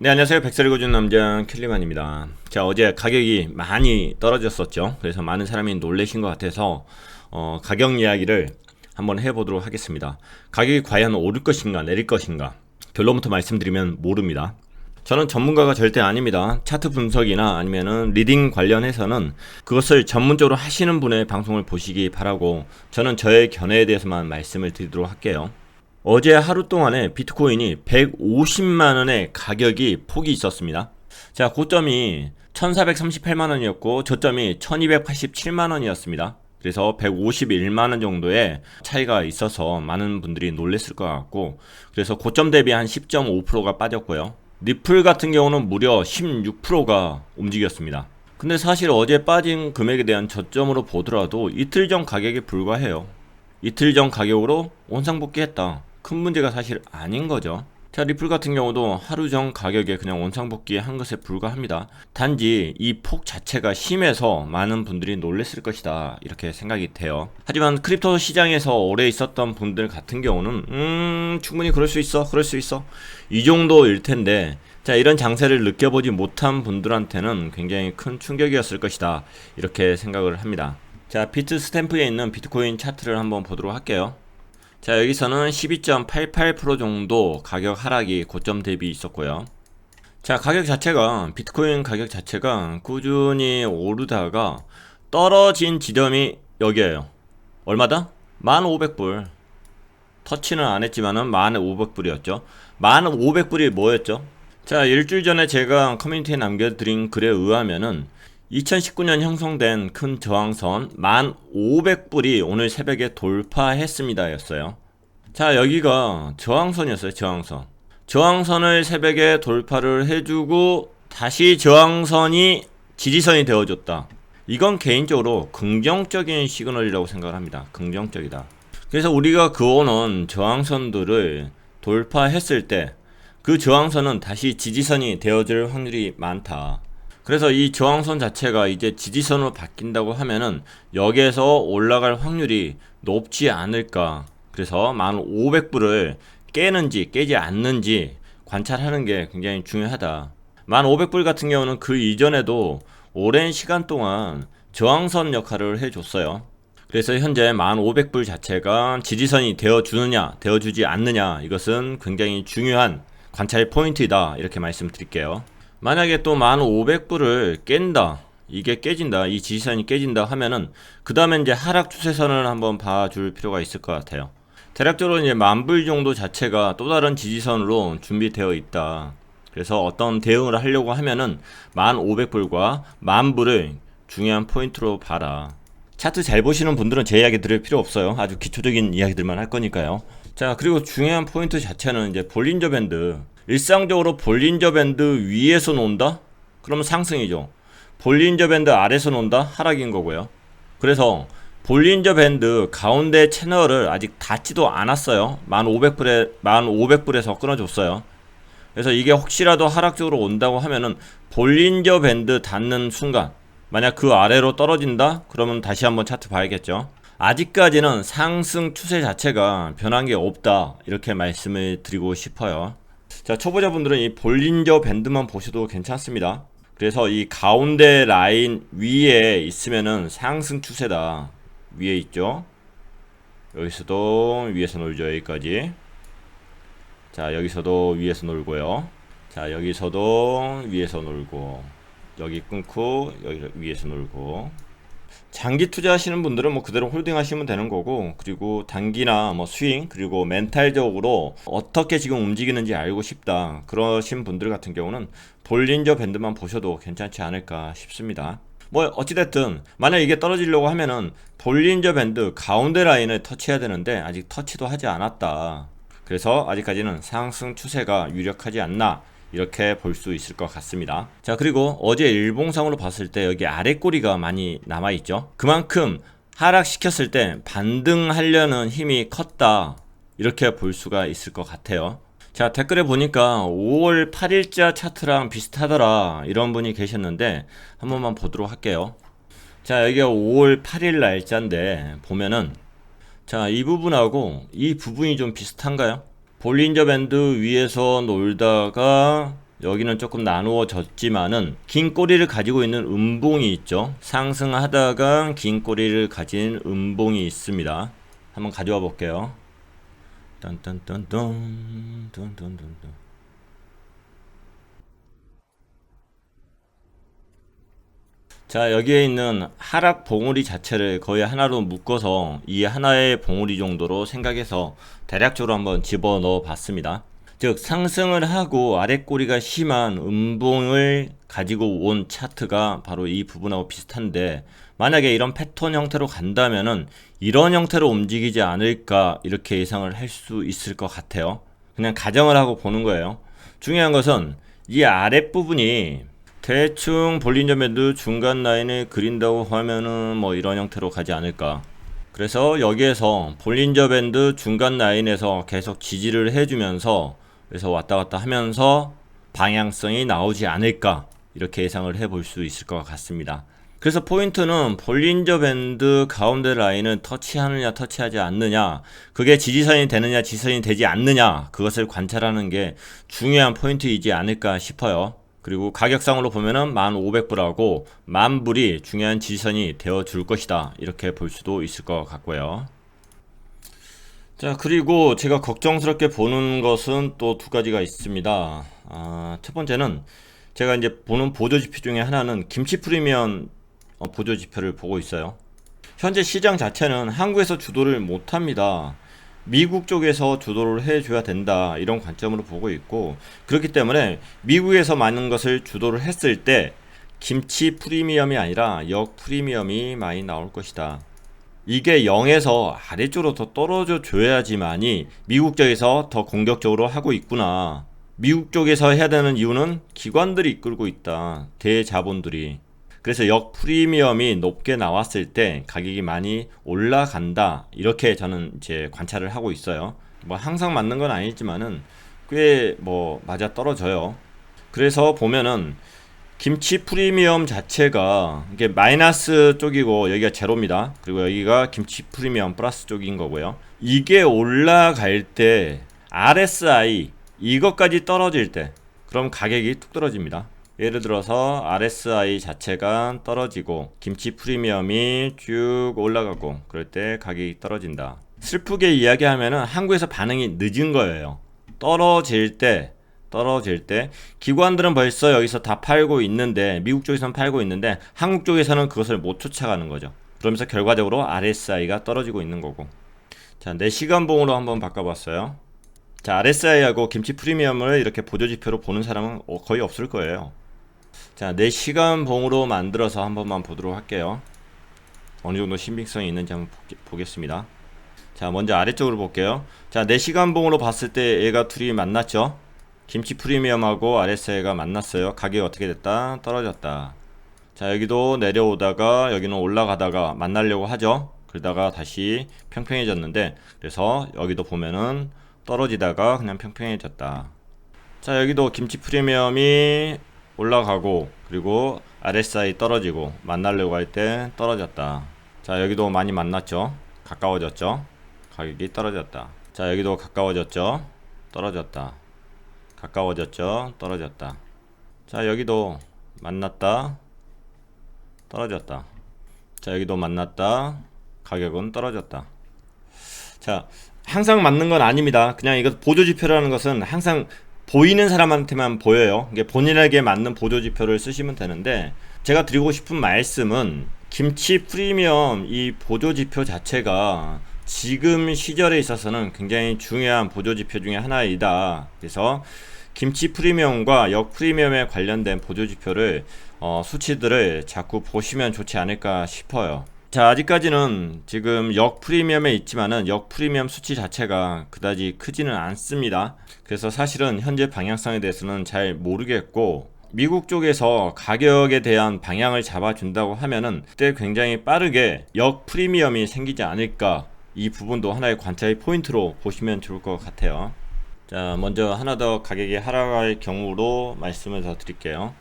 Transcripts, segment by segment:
네, 안녕하세요. 백설이 고준 남자 켈리만입니다. 자, 어제 가격이 많이 떨어졌었죠. 그래서 많은 사람이 놀라신 것 같아서 가격 이야기를 한번 해보도록 하겠습니다. 가격이 과연 오를 것인가 내릴 것인가, 결론부터 말씀드리면 모릅니다. 저는 전문가가 절대 아닙니다. 차트 분석이나 아니면은 리딩 관련해서는 그것을 전문적으로 하시는 분의 방송을 보시기 바라고, 저는 저의 견해에 대해서만 말씀을 드리도록 할게요. 어제 하루 동안에 비트코인이 150만원의 가격이 폭이 있었습니다. 자, 고점이 1438만원이었고 저점이 1287만원이었습니다. 그래서 151만원 정도의 차이가 있어서 많은 분들이 놀랬을 것 같고, 그래서 고점 대비 한 10.5%가 빠졌고요. 리플 같은 경우는 무려 16%가 움직였습니다. 근데 사실 어제 빠진 금액에 대한 저점으로 보더라도 이틀 전 가격에 불과해요. 이틀 전 가격으로 원상복귀했다. 큰 문제가 사실 아닌 거죠. 자, 리플 같은 경우도 하루 전 가격에 그냥 원상복귀 한 것에 불과합니다. 단지 이 폭 자체가 심해서 많은 분들이 놀랬을 것이다, 이렇게 생각이 돼요. 하지만 크립토 시장에서 오래 있었던 분들 같은 경우는 충분히 그럴 수 있어, 그럴 수 있어, 이 정도일 텐데, 자, 이런 장세를 느껴보지 못한 분들한테는 굉장히 큰 충격이었을 것이다, 이렇게 생각을 합니다. 자, 비트 스탬프에 있는 비트코인 차트를 한번 보도록 할게요. 자, 여기서는 12.88% 정도 가격 하락이 고점 대비 있었고요. 자, 가격 자체가, 비트코인 가격 자체가 꾸준히 오르다가 떨어진 지점이 여기에요. 얼마다? 1500불. 터치는 안 했지만은 1500불이었죠. 1500불이 뭐였죠? 자, 일주일 전에 제가 커뮤니티에 남겨드린 글에 의하면은 2019년 형성된 큰 저항선 1500불이 오늘 새벽에 돌파했습니다 였어요. 자, 여기가 저항선이었어요. 저항선을 새벽에 돌파를 해주고 다시 저항선이 지지선이 되어줬다. 이건 개인적으로 긍정적인 시그널이라고 생각을 합니다. 긍정적이다. 그래서 우리가 그어놓은 저항선들을 돌파했을 때 그 저항선은 다시 지지선이 되어줄 확률이 많다. 그래서 이 저항선 자체가 이제 지지선으로 바뀐다고 하면은 여기에서 올라갈 확률이 높지 않을까. 그래서 1500불을 깨는지 깨지 않는지 관찰하는 게 굉장히 중요하다. 1500불 같은 경우는 그 이전에도 오랜 시간 동안 저항선 역할을 해줬어요. 그래서 현재 1500불 자체가 지지선이 되어주느냐 되어주지 않느냐, 이것은 굉장히 중요한 관찰 포인트이다, 이렇게 말씀드릴게요. 만약에 또 1500불을 깬다, 이게 깨진다, 이 지지선이 깨진다 하면은 그 다음에 이제 하락 추세선을 한번 봐줄 필요가 있을 것 같아요. 대략적으로 이제 10,000불 정도 자체가 또 다른 지지선으로 준비되어 있다. 그래서 어떤 대응을 하려고 하면은 1500불과 10,000불을 중요한 포인트로 봐라. 차트 잘 보시는 분들은 제 이야기 들을 필요 없어요. 아주 기초적인 이야기들만 할 거니까요. 자, 그리고 중요한 포인트 자체는 이제 볼린저 밴드. 일상적으로 볼린저 밴드 위에서 논다? 그러면 상승이죠. 볼린저 밴드 아래에서 논다? 하락인 거고요. 그래서 볼린저 밴드 가운데 채널을 아직 닿지도 않았어요. 1500불에서 끊어줬어요. 그래서 이게 혹시라도 하락적으로 온다고 하면은 볼린저 밴드 닿는 순간, 만약 그 아래로 떨어진다? 그러면 다시 한번 차트 봐야겠죠. 아직까지는 상승 추세 자체가 변한 게 없다, 이렇게 말씀을 드리고 싶어요. 자, 초보자분들은 이 볼린저 밴드만 보셔도 괜찮습니다. 그래서 이 가운데 라인 위에 있으면은 상승 추세다. 위에 있죠. 여기서도 위에서 놀죠. 여기까지. 자, 여기서도 위에서 놀고요. 자, 여기서도 위에서 놀고, 여기 끊고 여기 위에서 놀고. 장기 투자하시는 분들은 뭐 그대로 홀딩 하시면 되는 거고, 그리고 단기나 뭐 스윙, 그리고 멘탈적으로 어떻게 지금 움직이는지 알고 싶다, 그러신 분들 같은 경우는 볼린저 밴드만 보셔도 괜찮지 않을까 싶습니다. 뭐 어찌됐든 만약 이게 떨어지려고 하면은 볼린저 밴드 가운데 라인을 터치해야 되는데 아직 터치도 하지 않았다. 그래서 아직까지는 상승 추세가 유력하지 않나, 이렇게 볼 수 있을 것 같습니다. 자, 그리고 어제 일봉상으로 봤을 때 여기 아래 꼬리가 많이 남아있죠. 그만큼 하락시켰을 때 반등하려는 힘이 컸다, 이렇게 볼 수가 있을 것 같아요. 자, 댓글에 보니까 5월 8일자 차트랑 비슷하더라, 이런 분이 계셨는데 한 번만 보도록 할게요. 자, 여기가 5월 8일 날짜인데 보면은, 자, 이 부분하고 이 부분이 좀 비슷한가요? 볼린저 밴드 위에서 놀다가 여기는 조금 나누어졌지만은 긴 꼬리를 가지고 있는 음봉이 있죠. 상승하다가 긴 꼬리를 가진 음봉이 있습니다. 한번 가져와 볼게요. 딴딴딴딴 딴딴딴딴. 자, 여기에 있는 하락 봉우리 자체를 거의 하나로 묶어서 이 하나의 봉우리 정도로 생각해서 대략적으로 한번 집어넣어 봤습니다. 즉 상승을 하고 아래 꼬리가 심한 음봉을 가지고 온 차트가 바로 이 부분하고 비슷한데, 만약에 이런 패턴 형태로 간다면은 이런 형태로 움직이지 않을까 이렇게 예상을 할 수 있을 것 같아요. 그냥 가정을 하고 보는 거예요. 중요한 것은 이 아랫부분이 대충 볼린저 밴드 중간 라인을 그린다고 하면은 뭐 이런 형태로 가지 않을까. 그래서 여기에서 볼린저 밴드 중간 라인에서 계속 지지를 해주면서, 그래서 왔다 갔다 하면서 방향성이 나오지 않을까 이렇게 예상을 해볼 수 있을 것 같습니다. 그래서 포인트는 볼린저 밴드 가운데 라인을 터치하느냐 터치하지 않느냐, 그게 지지선이 되느냐 지지선이 되지 않느냐, 그것을 관찰하는 게 중요한 포인트이지 않을까 싶어요. 그리고 가격상으로 보면은 1,500불하고 10,000불이 중요한 지지선이 되어 줄 것이다 이렇게 볼 수도 있을 것 같고요. 자, 그리고 제가 걱정스럽게 보는 것은 또 두 가지가 있습니다. 첫 번째는 제가 이제 보는 보조지표 중에 하나는 김치 프리미엄 보조지표를 보고 있어요. 현재 시장 자체는 한국에서 주도를 못합니다. 미국 쪽에서 주도를 해줘야 된다 이런 관점으로 보고 있고, 그렇기 때문에 미국에서 많은 것을 주도를 했을 때 김치 프리미엄이 아니라 역 프리미엄이 많이 나올 것이다. 이게 0에서 아래쪽으로 더 떨어져 줘야지만이 미국 쪽에서 더 공격적으로 하고 있구나. 미국 쪽에서 해야 되는 이유는 기관들이 이끌고 있다. 대자본들이. 그래서 역 프리미엄이 높게 나왔을 때 가격이 많이 올라간다 이렇게 저는 이제 관찰을 하고 있어요. 뭐 항상 맞는 건 아니지만은 꽤 뭐 맞아 떨어져요. 그래서 보면은 김치 프리미엄 자체가 이게 마이너스 쪽이고 여기가 제로입니다. 그리고 여기가 김치 프리미엄 플러스 쪽인 거고요. 이게 올라갈 때 RSI 이것까지 떨어질 때 그럼 가격이 툭 떨어집니다. 예를 들어서 RSI 자체가 떨어지고 김치 프리미엄이 쭉 올라가고 그럴 때 가격이 떨어진다. 슬프게 이야기하면은 한국에서 반응이 늦은 거예요. 떨어질 때 기관들은 벌써 여기서 다 팔고 있는데, 미국 쪽에서는 팔고 있는데 한국 쪽에서는 그것을 못 쫓아가는 거죠. 그러면서 결과적으로 RSI가 떨어지고 있는 거고. 자, 4시간봉으로 한번 바꿔봤어요. 자, RSI하고 김치 프리미엄을 이렇게 보조지표로 보는 사람은 거의 없을 거예요. 자, 4시간 봉으로 만들어서 한 번만 보도록 할게요. 어느 정도 신빙성이 있는지 한번 보겠습니다. 자, 먼저 아래쪽으로 볼게요. 자, 4시간 봉으로 봤을 때 얘가 둘이 만났죠. 김치 프리미엄하고 RSI가 만났어요. 가격이 어떻게 됐다? 떨어졌다. 자, 여기도 내려오다가 여기는 올라가다가 만나려고 하죠. 그러다가 다시 평평해졌는데, 그래서 여기도 보면은 떨어지다가 그냥 평평해졌다. 자, 여기도 김치 프리미엄이 올라가고 그리고 RSI 떨어지고 만나려고 할 때 떨어졌다. 자, 여기도 많이 만났죠. 가까워졌죠. 가격이 떨어졌다. 자, 여기도 가까워졌죠. 떨어졌다. 가까워졌죠. 떨어졌다. 자, 여기도 만났다. 떨어졌다. 자, 여기도 만났다. 가격은 떨어졌다. 자, 항상 맞는 건 아닙니다. 그냥 이거 보조지표라는 것은 항상 보이는 사람한테만 보여요. 이게 본인에게 맞는 보조지표를 쓰시면 되는데, 제가 드리고 싶은 말씀은 김치 프리미엄 이 보조지표 자체가 지금 시절에 있어서는 굉장히 중요한 보조지표 중에 하나이다. 그래서 김치 프리미엄과 역 프리미엄에 관련된 보조지표를 수치들을 자꾸 보시면 좋지 않을까 싶어요. 자, 아직까지는 지금 역 프리미엄에 있지만은 역 프리미엄 수치 자체가 그다지 크지는 않습니다. 그래서 사실은 현재 방향성에 대해서는 잘 모르겠고, 미국 쪽에서 가격에 대한 방향을 잡아준다고 하면은 그때 굉장히 빠르게 역 프리미엄이 생기지 않을까, 이 부분도 하나의 관찰의 포인트로 보시면 좋을 것 같아요. 자, 먼저 하나 더 가격이 하락할 경우로 말씀을 더 드릴게요.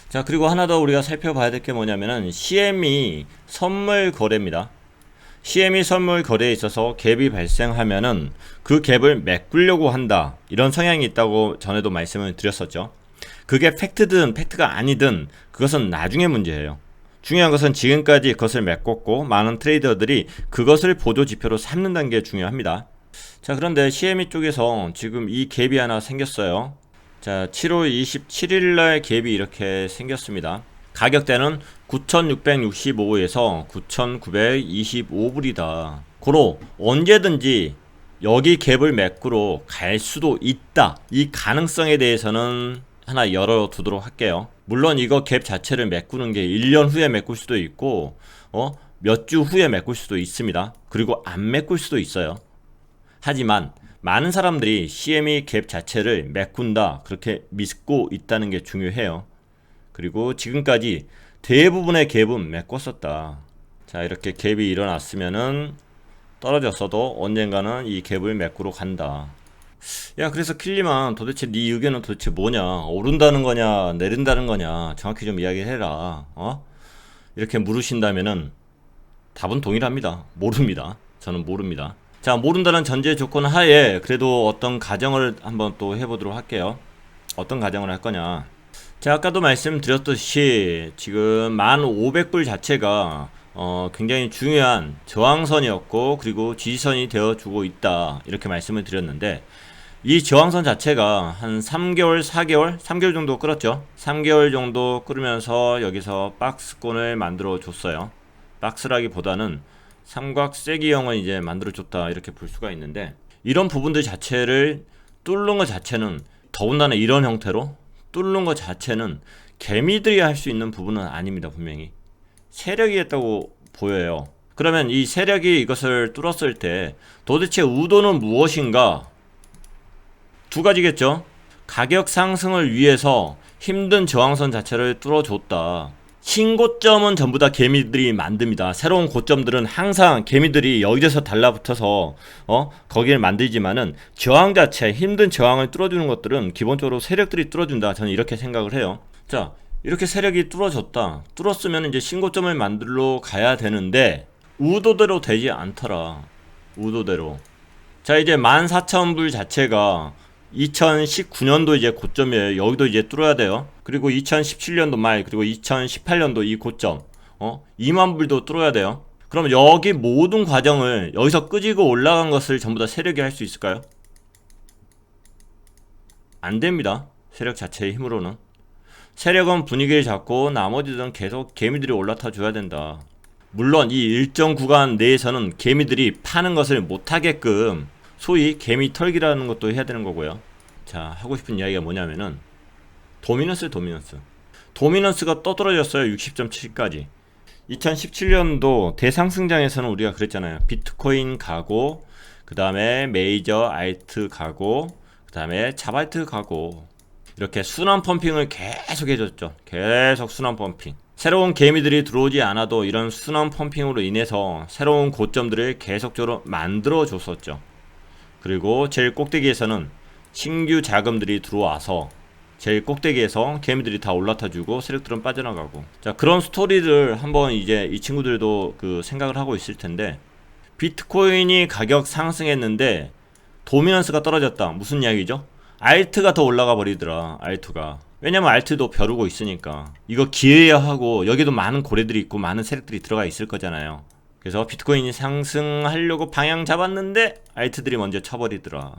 자, 그리고 하나 더 우리가 살펴봐야 될 게 뭐냐면은 CME 선물 거래입니다. CME 선물 거래에 있어서 갭이 발생하면은 그 갭을 메꾸려고 한다, 이런 성향이 있다고 전에도 말씀을 드렸었죠. 그게 팩트든 팩트가 아니든 그것은 나중의 문제예요. 중요한 것은 지금까지 그것을 메꿨고 많은 트레이더들이 그것을 보조 지표로 삼는다는 게 중요합니다. 자, 그런데 CME 쪽에서 지금 이 갭이 하나 생겼어요. 자, 7월 27일 날 갭이 이렇게 생겼습니다. 가격대는 9,665에서 9,925불이다. 고로 언제든지 여기 갭을 매꾸로 갈 수도 있다. 이 가능성에 대해서는 하나 열어두도록 할게요. 물론 이거 갭 자체를 메꾸는 게 1년 후에 메꿀 수도 있고 몇 주 후에 메꿀 수도 있습니다. 그리고 안 메꿀 수도 있어요. 하지만 많은 사람들이 CME 갭 자체를 메꾼다 그렇게 믿고 있다는 게 중요해요. 그리고 지금까지 대부분의 갭은 메꿨었다. 자, 이렇게 갭이 일어났으면은 떨어졌어도 언젠가는 이 갭을 메꾸러 간다. 야, 그래서 킬리만 도대체 네 의견은 도대체 뭐냐? 오른다는 거냐 내린다는 거냐 정확히 좀 이야기해라. 이렇게 물으신다면은 답은 동일합니다. 모릅니다. 저는 모릅니다. 자, 모른다는 전제 조건 하에 그래도 어떤 가정을 한번 또 해보도록 할게요. 어떤 가정을 할 거냐. 자, 아까도 말씀드렸듯이 지금 1500불 자체가 굉장히 중요한 저항선이었고 그리고 지지선이 되어주고 있다 이렇게 말씀을 드렸는데, 이 저항선 자체가 한 3개월 3개월 정도 끌었죠. 3개월 정도 끌으면서 여기서 박스권을 만들어 줬어요. 박스라기보다는 삼각세기형을 이제 만들어 줬다 이렇게 볼 수가 있는데, 이런 부분들 자체를 뚫는 것 자체는, 더군다나 이런 형태로 뚫는 것 자체는 개미들이 할 수 있는 부분은 아닙니다. 분명히 세력이 했다고 보여요. 그러면 이 세력이 이것을 뚫었을 때 도대체 의도는 무엇인가? 두 가지겠죠. 가격 상승을 위해서 힘든 저항선 자체를 뚫어줬다. 신고점은 전부 다 개미들이 만듭니다. 새로운 고점들은 항상 개미들이 여기저기서 달라붙어서 거기를 만들지만은, 저항 자체, 힘든 저항을 뚫어주는 것들은 기본적으로 세력들이 뚫어준다. 저는 이렇게 생각을 해요. 자, 이렇게 세력이 뚫어졌다. 뚫었으면 이제 신고점을 만들러 가야 되는데 의도대로 되지 않더라. 의도대로. 자, 이제 14,000불 자체가 2019년도 이제 고점이에요. 여기도 이제 뚫어야 돼요. 그리고 2017년도 말, 그리고 2018년도 이 고점 20,000불도 뚫어야 돼요. 그럼 여기 모든 과정을 여기서 끄지고 올라간 것을 전부 다 세력이 할 수 있을까요? 안 됩니다. 세력 자체의 힘으로는. 세력은 분위기를 잡고 나머지들은 계속 개미들이 올라타 줘야 된다. 물론 이 일정 구간 내에서는 개미들이 파는 것을 못하게끔 소위 개미 털기라는 것도 해야 되는 거고요. 자, 하고 싶은 이야기가 뭐냐면은 도미넌스가 떠들어졌어요. 60.7까지. 2017년도 대상승장에서는 우리가 그랬잖아요. 비트코인 가고, 그 다음에 메이저 알트 가고, 그 다음에 자발트 가고, 이렇게 순환 펌핑을 계속 해줬죠. 계속 순환 펌핑. 새로운 개미들이 들어오지 않아도 이런 순환 펌핑으로 인해서 새로운 고점들을 계속적으로 만들어 줬었죠. 그리고 제일 꼭대기에서는 신규 자금들이 들어와서 제일 꼭대기에서 개미들이 다 올라타주고 세력들은 빠져나가고. 자, 그런 스토리를 한번 이제 이 친구들도 그 생각을 하고 있을 텐데, 비트코인이 가격 상승했는데 도미넌스가 떨어졌다. 무슨 이야기죠? 알트가 더 올라가 버리더라. 알트가. 왜냐면 알트도 벼르고 있으니까. 이거 기회야 하고 여기도 많은 고래들이 있고 많은 세력들이 들어가 있을 거잖아요. 그래서 비트코인이 상승하려고 방향 잡았는데 알트들이 먼저 쳐버리더라.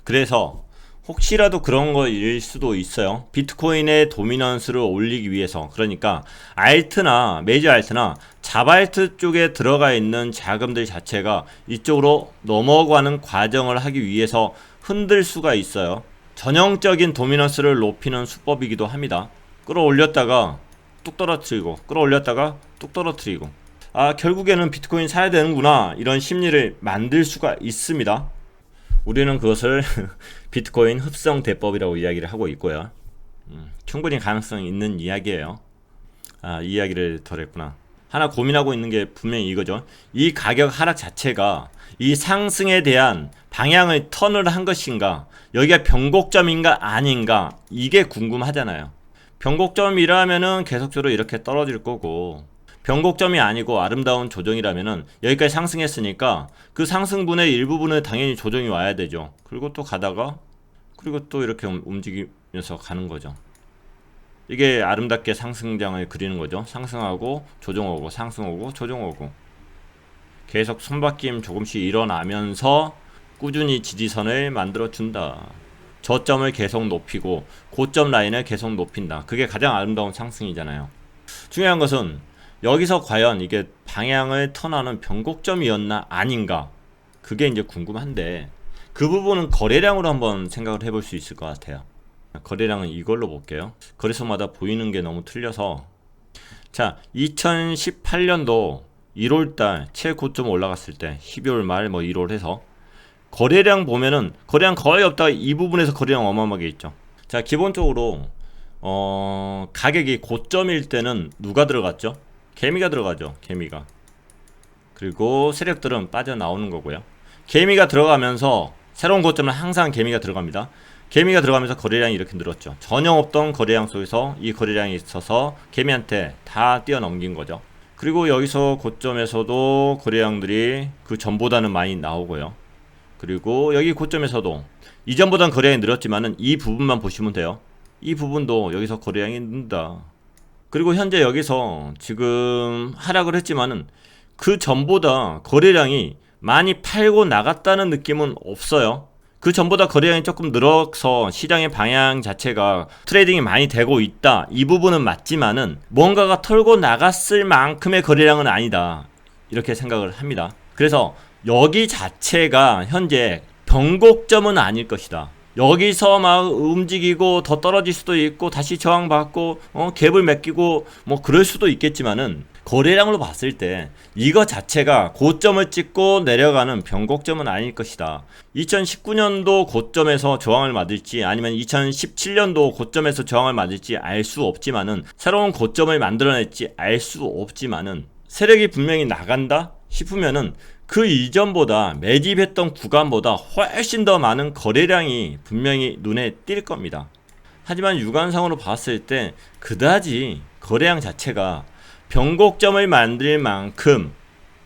그래서 혹시라도 그런 거일 수도 있어요. 비트코인의 도미넌스를 올리기 위해서. 그러니까 알트나 메이저 알트나 자발트 쪽에 들어가 있는 자금들 자체가 이쪽으로 넘어가는 과정을 하기 위해서 흔들 수가 있어요. 전형적인 도미넌스를 높이는 수법이기도 합니다. 끌어올렸다가 뚝 떨어뜨리고, 끌어올렸다가 뚝 떨어뜨리고. 아, 결국에는 비트코인 사야 되는구나, 이런 심리를 만들 수가 있습니다. 우리는 그것을 비트코인 흡성 대법이라고 이야기를 하고 있고요. 충분히 가능성이 있는 이야기예요. 아, 이 이야기를 덜 했구나. 하나 고민하고 있는 게 분명히 이거죠. 이 가격 하락 자체가 이 상승에 대한 방향을 턴을 한 것인가, 여기가 변곡점인가 아닌가, 이게 궁금하잖아요. 변곡점이라면은 계속적으로 이렇게 떨어질 거고, 변곡점이 아니고 아름다운 조정이라면은 여기까지 상승했으니까 그 상승분의 일부분은 당연히 조정이 와야 되죠. 그리고 또 가다가, 그리고 또 이렇게 움직이면서 가는 거죠. 이게 아름답게 상승장을 그리는 거죠. 상승하고 조정오고 상승오고 조정오고 계속 손바뀜 조금씩 일어나면서 꾸준히 지지선을 만들어 준다. 저점을 계속 높이고 고점 라인을 계속 높인다. 그게 가장 아름다운 상승이잖아요. 중요한 것은 여기서 과연 이게 방향을 턴하는 변곡점이었나 아닌가, 그게 이제 궁금한데, 그 부분은 거래량으로 한번 생각을 해볼 수 있을 것 같아요. 거래량은 이걸로 볼게요. 거래소마다 보이는 게 너무 틀려서. 자, 2018년도 1월달 최고점 올라갔을 때 12월 말 뭐 1월 해서 거래량 보면은 거래량 거의 없다가 이 부분에서 거래량 어마어마하게 있죠. 자, 기본적으로 가격이 고점일 때는 누가 들어갔죠? 개미가 들어가죠. 개미가. 그리고 세력들은 빠져나오는 거고요. 개미가 들어가면서 새로운 고점은 항상 개미가 들어갑니다. 개미가 들어가면서 거래량이 이렇게 늘었죠. 전혀 없던 거래량 속에서 이 거래량이 있어서 개미한테 다 뛰어넘긴 거죠. 그리고 여기서 고점에서도 거래량들이 그 전보다는 많이 나오고요. 그리고 여기 고점에서도 이전보다는 거래량이 늘었지만은 이 부분만 보시면 돼요. 이 부분도 여기서 거래량이 는다. 그리고 현재 여기서 지금 하락을 했지만은 그 전보다 거래량이 많이 팔고 나갔다는 느낌은 없어요. 그 전보다 거래량이 조금 늘어서 시장의 방향 자체가 트레이딩이 많이 되고 있다, 이 부분은 맞지만은 뭔가가 털고 나갔을 만큼의 거래량은 아니다, 이렇게 생각을 합니다. 그래서 여기 자체가 현재 변곡점은 아닐 것이다. 여기서 막 움직이고 더 떨어질 수도 있고 다시 저항받고 갭을 맡기고 뭐 그럴 수도 있겠지만은, 거래량으로 봤을 때 이거 자체가 고점을 찍고 내려가는 변곡점은 아닐 것이다. 2019년도 고점에서 저항을 맞을지 아니면 2017년도 고점에서 저항을 맞을지 알 수 없지만은, 새로운 고점을 만들어낼지 알 수 없지만은, 세력이 분명히 나간다 싶으면은 그 이전보다 매집했던 구간보다 훨씬 더 많은 거래량이 분명히 눈에 띌 겁니다. 하지만 유관상으로 봤을 때 그다지 거래량 자체가 변곡점을 만들 만큼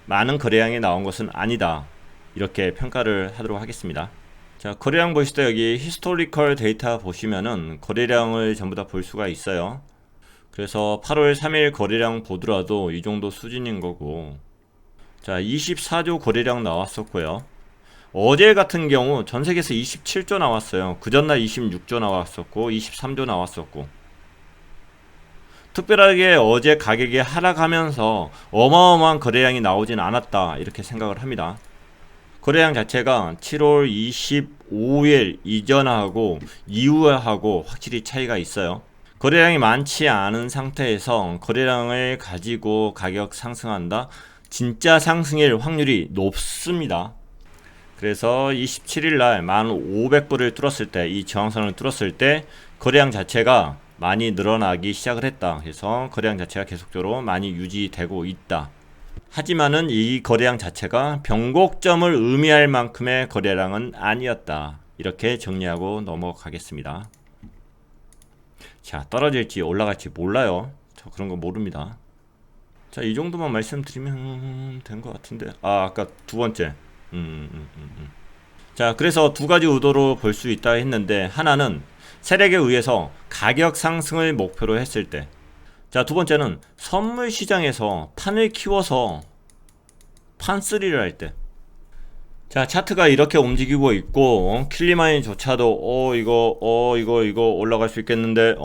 많은 거래량이 나온 것은 아니다, 이렇게 평가를 하도록 하겠습니다. 자, 거래량 보실 때 여기 히스토리컬 데이터 보시면은 거래량을 전부 다 볼 수가 있어요. 그래서 8월 3일 거래량 보더라도 이 정도 수준인 거고, 자, 24조 거래량 나왔었고요. 어제 같은 경우 전 세계에서 27조 나왔어요. 그 전날 26조 나왔었고 23조 나왔었고, 특별하게 어제 가격이 하락하면서 어마어마한 거래량이 나오진 않았다, 이렇게 생각을 합니다. 거래량 자체가 7월 25일 이전하고 이후하고 확실히 차이가 있어요. 거래량이 많지 않은 상태에서 거래량을 가지고 가격 상승한다? 진짜 상승일 확률이 높습니다. 그래서 27일날 1500불을 뚫었을 때, 이 저항선을 뚫었을 때 거래량 자체가 많이 늘어나기 시작을 했다. 그래서 거래량 자체가 계속적으로 많이 유지되고 있다. 하지만은 이 거래량 자체가 변곡점을 의미할 만큼의 거래량은 아니었다, 이렇게 정리하고 넘어가겠습니다. 자, 떨어질지 올라갈지 몰라요. 저 그런 거 모릅니다. 자, 이 정도만 말씀드리면 된 것 같은데, 아까 두 번째. 자, 그래서 두 가지 의도로 볼 수 있다 했는데, 하나는 세력에 의해서 가격 상승을 목표로 했을 때, 자, 두 번째는 선물 시장에서 판을 키워서 판쓰리를 할 때. 자, 차트가 이렇게 움직이고 있고 킬리마인조차도 이거 올라갈 수 있겠는데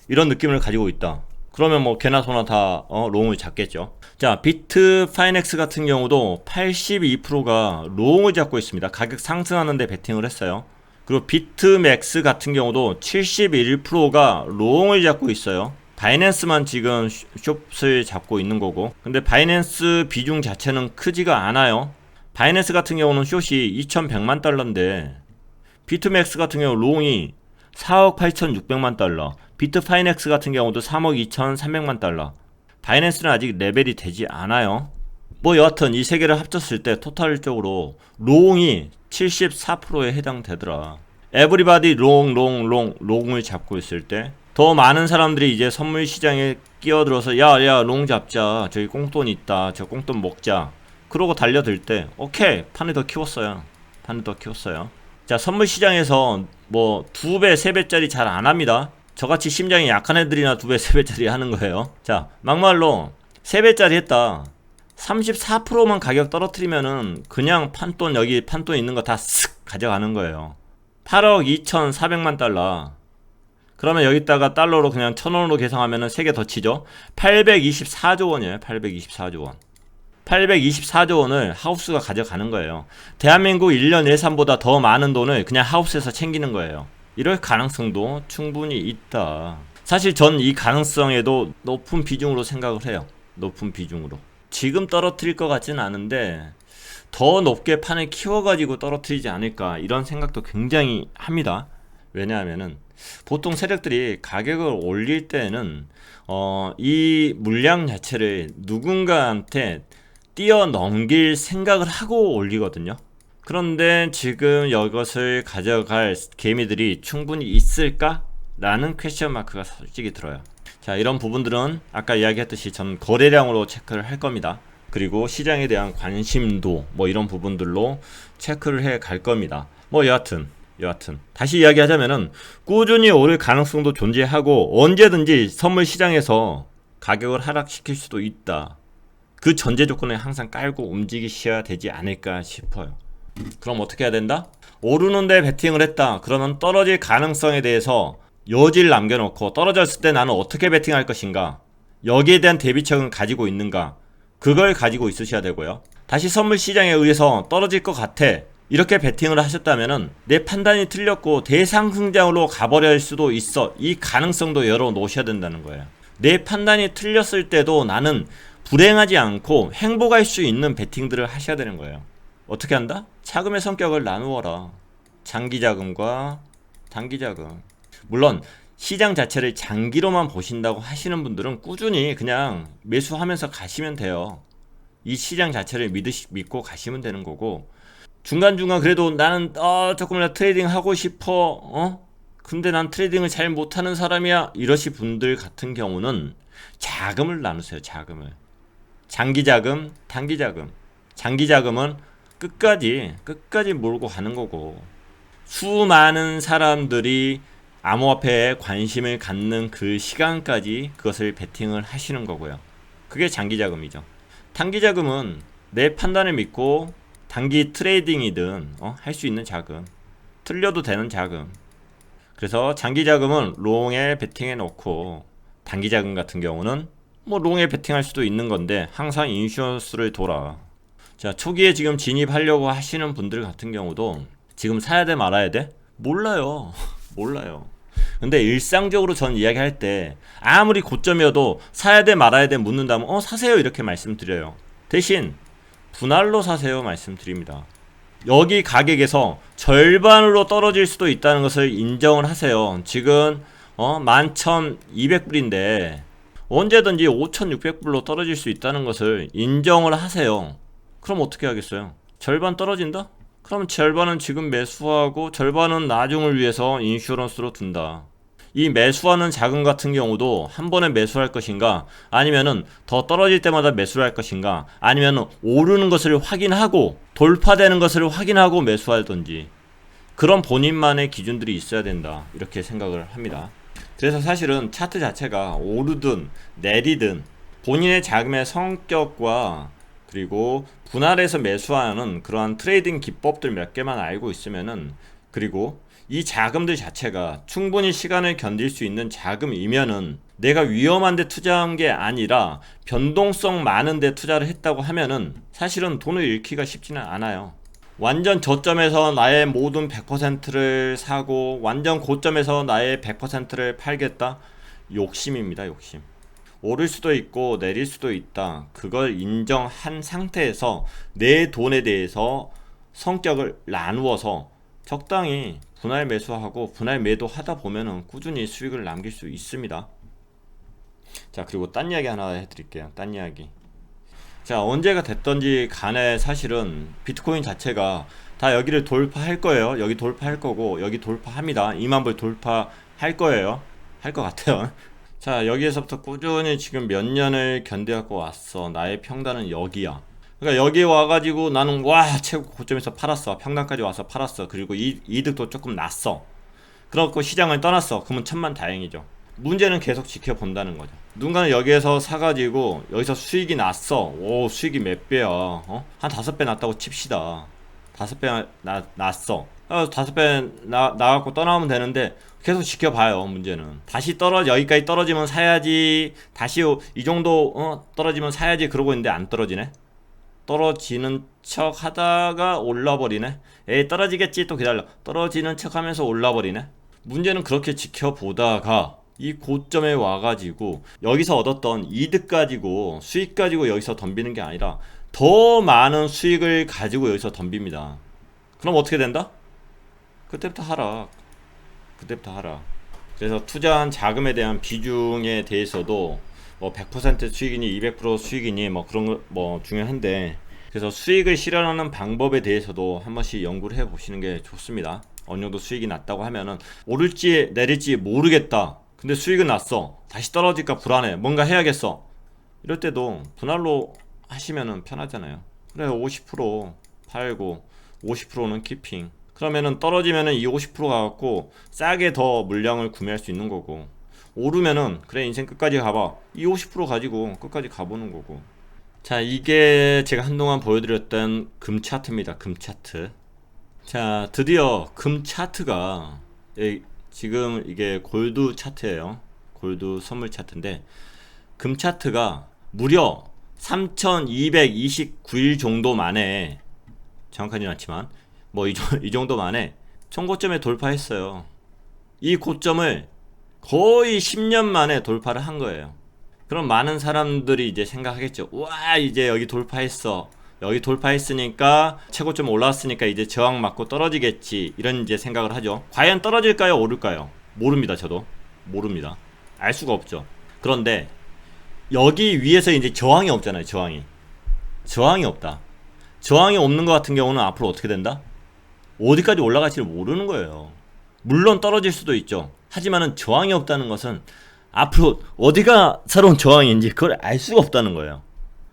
이런 느낌을 가지고 있다. 그러면 뭐 개나 소나 다 롱을 잡겠죠. 자, 비트파이넥스 같은 경우도 82%가 롱을 잡고 있습니다. 가격 상승하는데 베팅을 했어요. 그리고 비트맥스 같은 경우도 71%가 롱을 잡고 있어요. 바이낸스만 지금 숏을 잡고 있는 거고, 근데 바이낸스 비중 자체는 크지가 않아요. 바이낸스 같은 경우는 숏이 2100만 달러인데 비트맥스 같은 경우 롱이 4억 8600만 달러, 비트파이넥스 같은 경우도 3억 2300만 달러. 바이낸스는 아직 레벨이 되지 않아요. 뭐 여하튼 이 세 개를 합쳤을 때 토탈적으로 롱이 74%에 해당되더라. 에브리바디 롱을 잡고 있을 때 더 많은 사람들이 이제 선물 시장에 끼어들어서 야 롱 잡자, 저기 꽁돈 있다, 저 꽁돈 먹자, 그러고 달려들 때 오케이, 판을 더 키웠어요. 자, 선물 시장에서 뭐 2배 3배짜리 잘 안합니다. 저같이 심장이 약한 애들이나 2배, 3배짜리 하는 거예요. 자, 막말로 3배짜리 했다. 34%만 가격 떨어뜨리면은 그냥 판돈, 여기 판돈 있는 거 다 쓱 가져가는 거예요. 8억 2,400만 달러. 그러면 여기다가 달러로 그냥 1,000원으로 계산하면은 3개 더 치죠. 824조 원이에요. 824조 원. 824조 원을 하우스가 가져가는 거예요. 대한민국 1년 예산보다 더 많은 돈을 그냥 하우스에서 챙기는 거예요. 이럴 가능성도 충분히 있다. 사실 전 이 가능성에도 높은 비중으로 생각을 해요. 높은 비중으로. 지금 떨어뜨릴 것 같지는 않은데 더 높게 판을 키워가지고 떨어뜨리지 않을까 이런 생각도 굉장히 합니다. 왜냐하면은 보통 세력들이 가격을 올릴 때는 이 물량 자체를 누군가한테 뛰어넘길 생각을 하고 올리거든요. 그런데 지금 이것을 가져갈 개미들이 충분히 있을까? 라는 퀘스천 마크가 솔직히 들어요. 자, 이런 부분들은 아까 이야기했듯이 전 거래량으로 체크를 할 겁니다. 그리고 시장에 대한 관심도 뭐 이런 부분들로 체크를 해 갈 겁니다. 뭐 여하튼 다시 이야기하자면은 꾸준히 오를 가능성도 존재하고 언제든지 선물 시장에서 가격을 하락시킬 수도 있다. 그 전제 조건을 항상 깔고 움직이셔야 되지 않을까 싶어요. 그럼 어떻게 해야 된다? 오르는데 베팅을 했다. 그러면 떨어질 가능성에 대해서 여지를 남겨놓고 떨어졌을 때 나는 어떻게 베팅할 것인가? 여기에 대한 대비책은 가지고 있는가? 그걸 가지고 있으셔야 되고요. 다시 선물 시장에 의해서 떨어질 것 같아. 이렇게 베팅을 하셨다면은 내 판단이 틀렸고 대상승장으로 가버릴 수도 있어. 이 가능성도 열어 놓으셔야 된다는 거예요. 내 판단이 틀렸을 때도 나는 불행하지 않고 행복할 수 있는 베팅들을 하셔야 되는 거예요. 어떻게 한다? 자금의 성격을 나누어라. 장기자금과 단기자금. 물론 시장 자체를 장기로만 보신다고 하시는 분들은 꾸준히 그냥 매수하면서 가시면 돼요. 이 시장 자체를 믿고 가시면 되는 거고, 중간중간 그래도 나는 조금이라도 트레이딩 하고 싶어, 근데 난 트레이딩을 잘 못하는 사람이야, 이러시 분들 같은 경우는 자금을 나누세요. 자금을. 장기자금, 단기자금. 장기자금은 끝까지 몰고 가는 거고, 수많은 사람들이 암호화폐에 관심을 갖는 그 시간까지 그것을 베팅을 하시는 거고요. 그게 장기자금이죠. 단기자금은 내 판단을 믿고 단기 트레이딩이든 할 수 있는 자금, 틀려도 되는 자금. 그래서 장기자금은 롱에 베팅해 놓고, 단기자금 같은 경우는 뭐 롱에 베팅할 수도 있는 건데 항상 인슈런스를 돌아. 자, 초기에 지금 진입하려고 하시는 분들 같은 경우도 지금 사야 돼 말아야 돼? 몰라요. 몰라요. 근데 일상적으로 전 이야기할 때 아무리 고점이어도 사야 돼 말아야 돼 묻는다면 사세요 이렇게 말씀드려요. 대신 분할로 사세요 말씀드립니다. 여기 가격에서 절반으로 떨어질 수도 있다는 것을 인정을 하세요. 지금 11,200불인데 언제든지 5,600불로 떨어질 수 있다는 것을 인정을 하세요. 그럼 어떻게 하겠어요? 절반 떨어진다? 그럼 절반은 지금 매수하고 절반은 나중을 위해서 인슈런스로 둔다. 이 매수하는 자금 같은 경우도 한 번에 매수할 것인가, 아니면은 더 떨어질 때마다 매수를 할 것인가, 아니면 오르는 것을 확인하고 돌파되는 것을 확인하고 매수하든지, 그런 본인만의 기준들이 있어야 된다 이렇게 생각을 합니다. 그래서 사실은 차트 자체가 오르든 내리든 본인의 자금의 성격과 그리고 분할해서 매수하는 그러한 트레이딩 기법들 몇 개만 알고 있으면은, 그리고 이 자금들 자체가 충분히 시간을 견딜 수 있는 자금이면은, 내가 위험한 데 투자한 게 아니라 변동성 많은 데 투자를 했다고 하면은 사실은 돈을 잃기가 쉽지는 않아요. 완전 저점에서 나의 모든 100%를 사고 완전 고점에서 나의 100%를 팔겠다? 욕심입니다. 욕심. 오를 수도 있고 내릴 수도 있다. 그걸 인정한 상태에서 내 돈에 대해서 성격을 나누어서 적당히 분할 매수하고 분할 매도 하다 보면은 꾸준히 수익을 남길 수 있습니다. 자, 그리고 딴 이야기 하나 해드릴게요. 딴 이야기. 자, 언제가 됐던지 간에 사실은 비트코인 자체가 다 여기를 돌파할 거예요. 여기 돌파할 거고 여기 돌파합니다. 2만불 돌파할 거예요. 할 것 같아요. 자, 여기에서부터 꾸준히 지금 몇 년을 견뎌갖고 왔어. 나의 평단은 여기야. 그러니까 여기 와가지고 나는 최고 고점에서 팔았어. 평단까지 와서 팔았어. 그리고 이득도 조금 났어. 그렇고 시장을 떠났어. 그러면 천만다행이죠. 문제는 계속 지켜본다는 거죠. 누군가는 여기에서 사가지고 여기서 수익이 났어. 오, 수익이 몇 배야. 한 5배 났다고 칩시다. 5배 났어. 5배 나갖고 떠나오면 되는데 계속 지켜봐요. 문제는 다시 여기까지 떨어지면 사야지. 다시 이 정도 떨어지면 사야지. 그러고 있는데 안 떨어지네. 떨어지는 척 하다가 올라버리네. 에이, 떨어지겠지. 또 기다려. 떨어지는 척 하면서 올라버리네. 문제는 그렇게 지켜보다가 이 고점에 와가지고 여기서 얻었던 이득 가지고, 수익 가지고 여기서 덤비는 게 아니라 더 많은 수익을 가지고 여기서 덤빕니다. 그럼 어떻게 된다? 그때부터 하락. 그래서 투자한 자금에 대한 비중에 대해서도 뭐 100% 수익이니 200% 수익이니 뭐 그런 거 뭐 중요한데, 그래서 수익을 실현하는 방법에 대해서도 한 번씩 연구를 해 보시는 게 좋습니다. 어느 정도 수익이 났다고 하면은 오를지 내릴지 모르겠다. 근데 수익은 났어. 다시 떨어질까 불안해. 뭔가 해야겠어. 이럴 때도 분할로 하시면은 편하잖아요. 그래, 50% 팔고 50%는 키핑. 그러면은 떨어지면은 이 50% 가갖고 싸게 더 물량을 구매할 수 있는 거고, 오르면은 그래, 인생 끝까지 가봐. 이 50% 가지고 끝까지 가보는 거고. 자, 이게 제가 한동안 보여드렸던 금 차트입니다. 금 차트. 자, 드디어 금 차트가 지금 이게 골드 차트예요. 골드 선물 차트인데, 금 차트가 무려 3229일 정도 만에, 정확하진 않지만 뭐 이 정도 만에 총고점에 돌파했어요. 이 고점을 거의 10년 만에 돌파를 한 거예요. 그럼 많은 사람들이 이제 생각하겠죠. 와, 이제 여기 돌파했어. 여기 돌파했으니까 최고점 올라왔으니까 이제 저항 맞고 떨어지겠지, 이런 이제 생각을 하죠. 과연 떨어질까요, 오를까요? 모릅니다. 저도 모릅니다. 알 수가 없죠. 그런데 여기 위에서 이제 저항이 없잖아요. 저항이 없다. 저항이 없는 것 같은 경우는 앞으로 어떻게 된다? 어디까지 올라갈지를 모르는 거예요. 물론 떨어질 수도 있죠. 하지만은 저항이 없다는 것은 앞으로 어디가 새로운 저항인지 그걸 알 수가 없다는 거예요.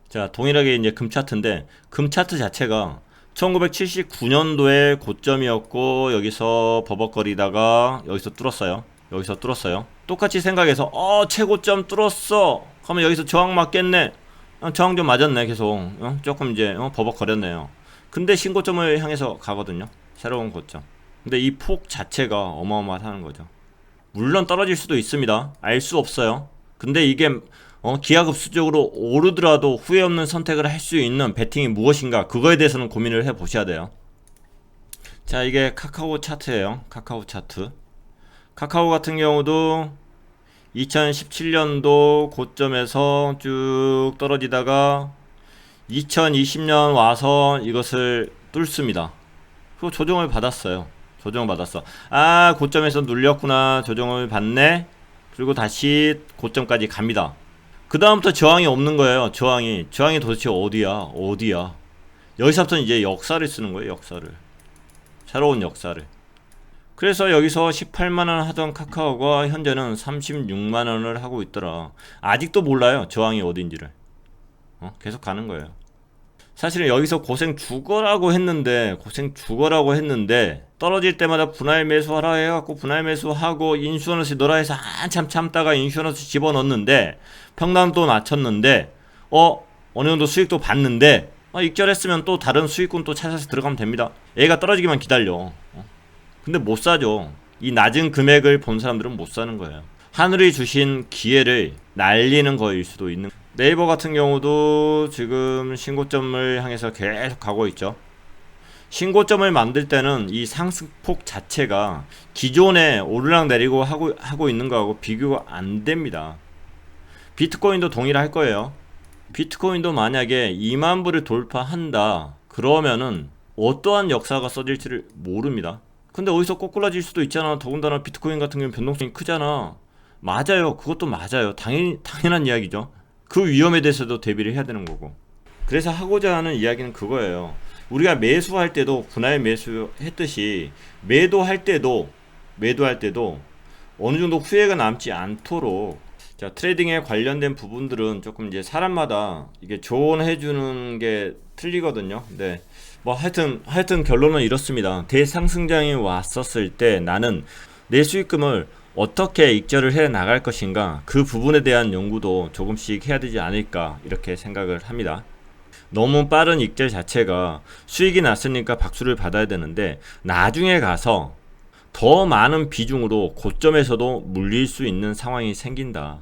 자, 동일하게 이제 금 차트인데, 금 차트 자체가 1979년도에 고점이었고 여기서 버벅거리다가 여기서 뚫었어요. 똑같이 생각해서 최고점 뚫었어. 그러면 여기서 저항 맞겠네. 저항 좀 맞았네. 계속 조금 이제 버벅거렸네요. 근데 신고점을 향해서 가거든요. 새로운 고점. 근데 이 폭 자체가 어마어마하다는 거죠. 물론 떨어질 수도 있습니다. 알 수 없어요. 근데 이게 기하급수적으로 오르더라도 후회 없는 선택을 할 수 있는 베팅이 무엇인가, 그거에 대해서는 고민을 해 보셔야 돼요. 자, 이게 카카오 차트예요. 카카오 차트. 카카오 같은 경우도 2017년도 고점에서 쭉 떨어지다가 2020년 와서 이것을 뚫습니다. 그리고 조정을 받았어요. 고점에서 눌렸구나. 조정을 받네. 그리고 다시 고점까지 갑니다. 그 다음부터 저항이 없는 거예요. 저항이 도대체 어디야? 여기서부터는 이제 역사를 쓰는 거예요. 새로운 역사를. 그래서 여기서 18만원 하던 카카오가 현재는 36만원을 하고 있더라. 아직도 몰라요. 저항이 어딘지를. 계속 가는 거예요. 사실은 여기서 고생 죽어라고 했는데 떨어질 때마다 분할 매수하라 해갖고 분할 매수하고 인슈런스 넣으라 해서 한참 참다가 인슈런스 집어넣었는데 평단도 낮췄는데 어느 정도 수익도 봤는데 익절했으면 또 다른 수익군 또 찾아서 들어가면 됩니다. 얘가 떨어지기만 기다려. 근데 못 사죠. 이 낮은 금액을 본 사람들은 못 사는 거예요. 하늘이 주신 기회를 날리는 거일 수도 있는. 네이버 같은 경우도 지금 신고점을 향해서 계속 가고 있죠. 신고점을 만들 때는 이 상승폭 자체가 기존에 오르락 내리고 하고 있는 거하고 비교가 안 됩니다. 비트코인도 동일할 거예요. 비트코인도 만약에 2만 불을 돌파한다 그러면은 어떠한 역사가 써질지를 모릅니다. 근데 어디서 꼬꾸라질 수도 있잖아. 더군다나 비트코인 같은 경우는 변동성이 크잖아. 맞아요. 그것도 맞아요. 당연한 이야기죠. 그 위험에 대해서도 대비를 해야 되는 거고. 그래서 하고자 하는 이야기는 그거예요. 우리가 매수할 때도 분할 매수했듯이 매도할 때도 어느 정도 후회가 남지 않도록, 자, 트레이딩에 관련된 부분들은 조금 이제 사람마다 이게 조언해 주는 게 틀리거든요. 네. 뭐 하여튼 결론은 이렇습니다. 대상승장이 왔었을 때 나는 내 수익금을 어떻게 익절을 해 나갈 것인가, 그 부분에 대한 연구도 조금씩 해야 되지 않을까 이렇게 생각을 합니다. 너무 빠른 익절 자체가 수익이 났으니까 박수를 받아야 되는데 나중에 가서 더 많은 비중으로 고점에서도 물릴 수 있는 상황이 생긴다.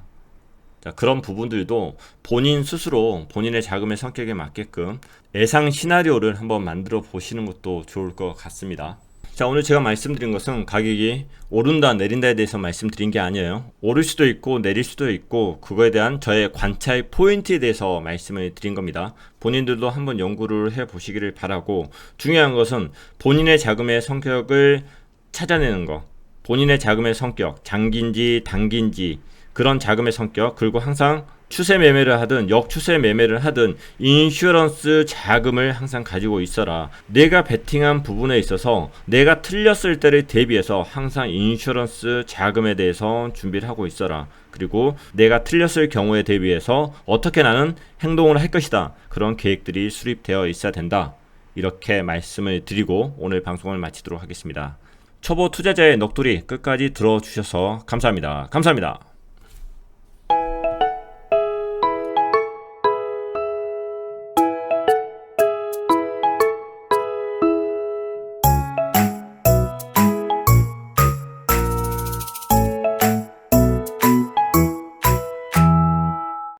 자, 그런 부분들도 본인 스스로 본인의 자금의 성격에 맞게끔 예상 시나리오를 한번 만들어 보시는 것도 좋을 것 같습니다. 자, 오늘 제가 말씀드린 것은 가격이 오른다 내린다에 대해서 말씀드린 게 아니에요. 오를 수도 있고 내릴 수도 있고 그거에 대한 저의 관찰 포인트에 대해서 말씀을 드린 겁니다. 본인들도 한번 연구를 해 보시기를 바라고, 중요한 것은 본인의 자금의 성격을 찾아내는 거, 본인의 자금의 성격, 장기인지 단기인지 그런 자금의 성격, 그리고 항상 추세 매매를 하든 역추세 매매를 하든 인슈런스 자금을 항상 가지고 있어라. 내가 베팅한 부분에 있어서 내가 틀렸을 때를 대비해서 항상 인슈런스 자금에 대해서 준비를 하고 있어라. 그리고 내가 틀렸을 경우에 대비해서 어떻게 나는 행동을 할 것이다. 그런 계획들이 수립되어 있어야 된다. 이렇게 말씀을 드리고 오늘 방송을 마치도록 하겠습니다. 초보 투자자의 넋두리 끝까지 들어주셔서 감사합니다. 감사합니다.